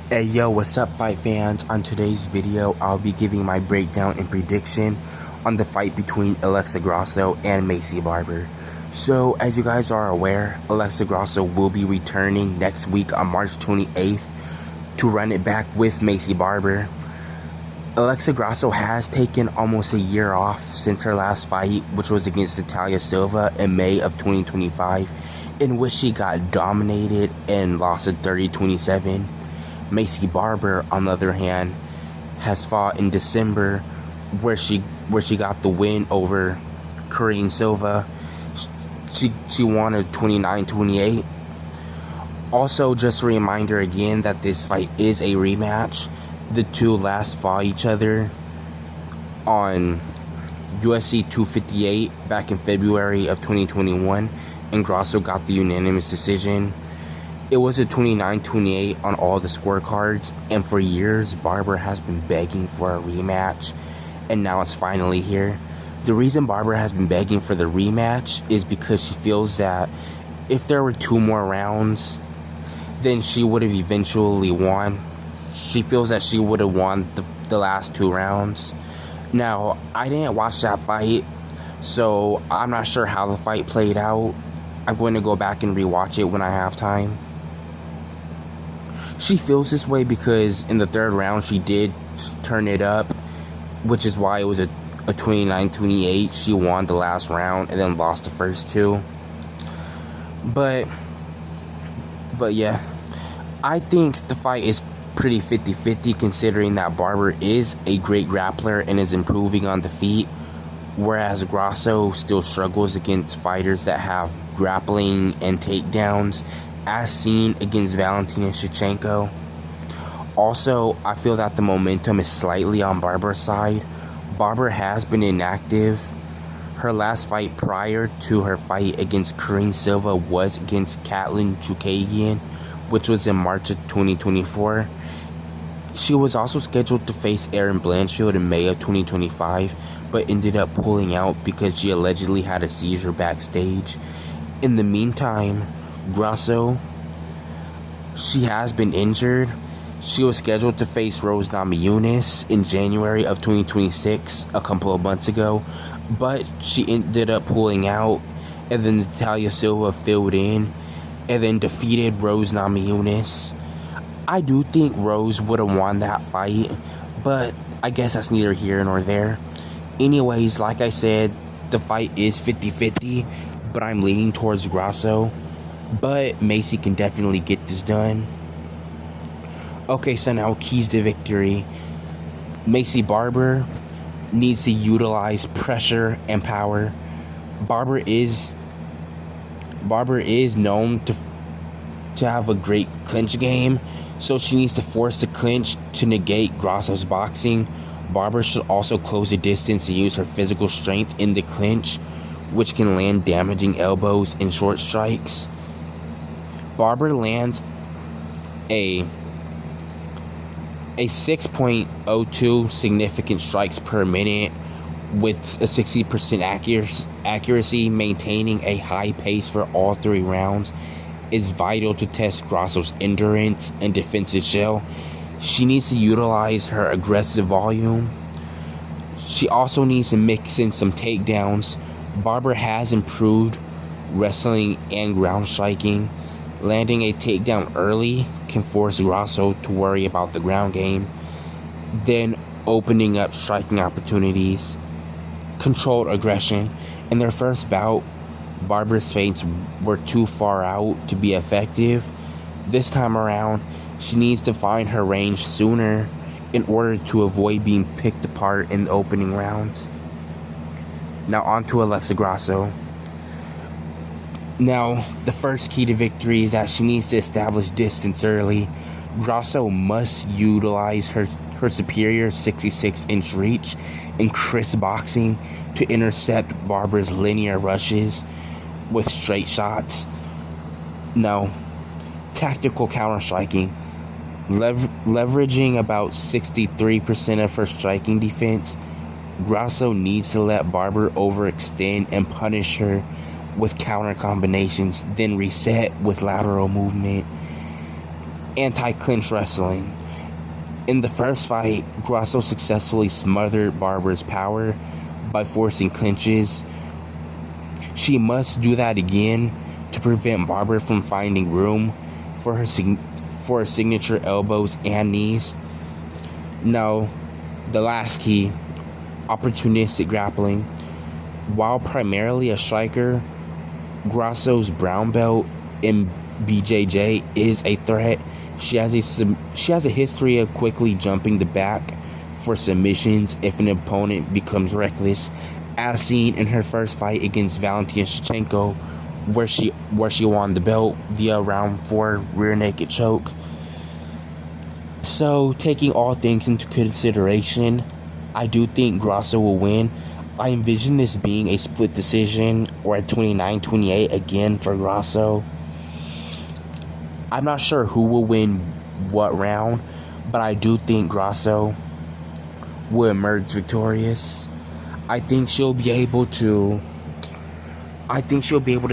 Hey yo, what's up fight fans? On today's video, I'll be giving my breakdown and prediction on the fight between Alexa Grasso and Maycee Barber. So, as you guys are aware, Alexa Grasso will be returning next week on March 28th to run it back with Maycee Barber. Alexa Grasso has taken almost a year off since her last fight, which was against Natalia Silva in May of 2025, in which she got dominated and lost at 30-27. Maycee Barber, on the other hand, has fought in December where she got the win over Korean Silva. She won at 29-28. Also, just a reminder again that this fight is a rematch. The two last fought each other on UFC 258 back in February of 2021, and Grasso got the unanimous decision. It was a 29-28 on all the scorecards, and for years, Barber has been begging for a rematch, and now it's finally here. The reason Barber has been begging for the rematch is because she feels that if there were 2 more rounds, then she would have eventually won. She feels that she would have won the last 2 rounds. Now, I didn't watch that fight, so I'm not sure how the fight played out. I'm going to go back and rewatch it when I have time. She feels this way because in the 3rd round she did turn it up, which is why it was a 29-28. She won the last round and then lost the first 2. But yeah, I think the fight is pretty 50-50 considering that Barber is a great grappler and is improving on the feet, whereas Grasso still struggles against fighters that have grappling and takedowns, as seen against Valentina Shevchenko. Also, I feel that the momentum is slightly on Barber's side. Barber has been inactive. Her last fight prior to her fight against Korean Silva was against Katlyn Chookagian, which was in March of 2024. She was also scheduled to face Erin Blanchfield in May of 2025, but ended up pulling out because she allegedly had a seizure backstage. In the meantime, Grasso, she has been injured. She was scheduled to face Rose Namajunas in January of 2026, a couple of months ago, but she ended up pulling out, and then Natalia Silva filled in and then defeated Rose Namajunas. I do think Rose would have won that fight, but I guess that's neither here nor there. Anyways, like I said, the fight is 50-50, but I'm leaning towards Grasso. But Maycee can definitely get this done. Okay, so now keys to victory. Maycee Barber needs to utilize pressure and power. Barber is known to have a great clinch game, so she needs to force the clinch to negate Grasso's boxing. Barber should also close the distance and use her physical strength in the clinch, which can land damaging elbows and short strikes. Barber lands a 6.02 significant strikes per minute with a 60% accuracy. Maintaining a high pace for all 3 rounds is vital to test Grasso's endurance and defensive shell. She needs to utilize her aggressive volume. She also needs to mix in some takedowns. Barber has improved wrestling and ground striking. Landing a takedown early can force Grasso to worry about the ground game, then opening up striking opportunities. Controlled aggression. In their first bout, Barber's feints were too far out to be effective. This time around, she needs to find her range sooner in order to avoid being picked apart in the opening rounds. Now on to Alexa Grasso. Now, the first key to victory is that she needs to establish distance early. Grasso must utilize her superior 66-inch reach and crisp boxing to intercept Barber's linear rushes with straight shots. Now, tactical counter-striking. Leveraging about 63% of her striking defense, Grasso needs to let Barber overextend and punish her with counter combinations, then reset with lateral movement. anti-clinch wrestling. In the first fight, Grasso successfully smothered Barber's power by forcing clinches. She must do that again to prevent Barber from finding room for her signature elbows and knees. Now, the last key, opportunistic grappling. While primarily a striker, Grasso's brown belt in BJJ is a threat. She has a history of quickly jumping the back for submissions if an opponent becomes reckless, as seen in her first fight against Valentina Shevchenko, where she won the belt via round 4 rear naked choke. So, taking all things into consideration, I do think Grasso will win. I envision this being a split decision or a 29-28 again for Grasso. I'm not sure who will win what round, but I do think Grasso will emerge victorious. I think she'll be able to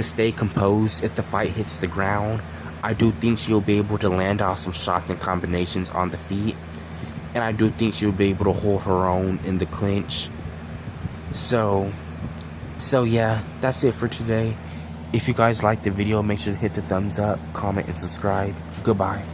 stay composed if the fight hits the ground. I do think she'll be able to land off some shots and combinations on the feet. And I do think she'll be able to hold her own in the clinch. So yeah, that's it for today. If you guys liked the video, make sure to hit the thumbs up, comment, and subscribe. Goodbye.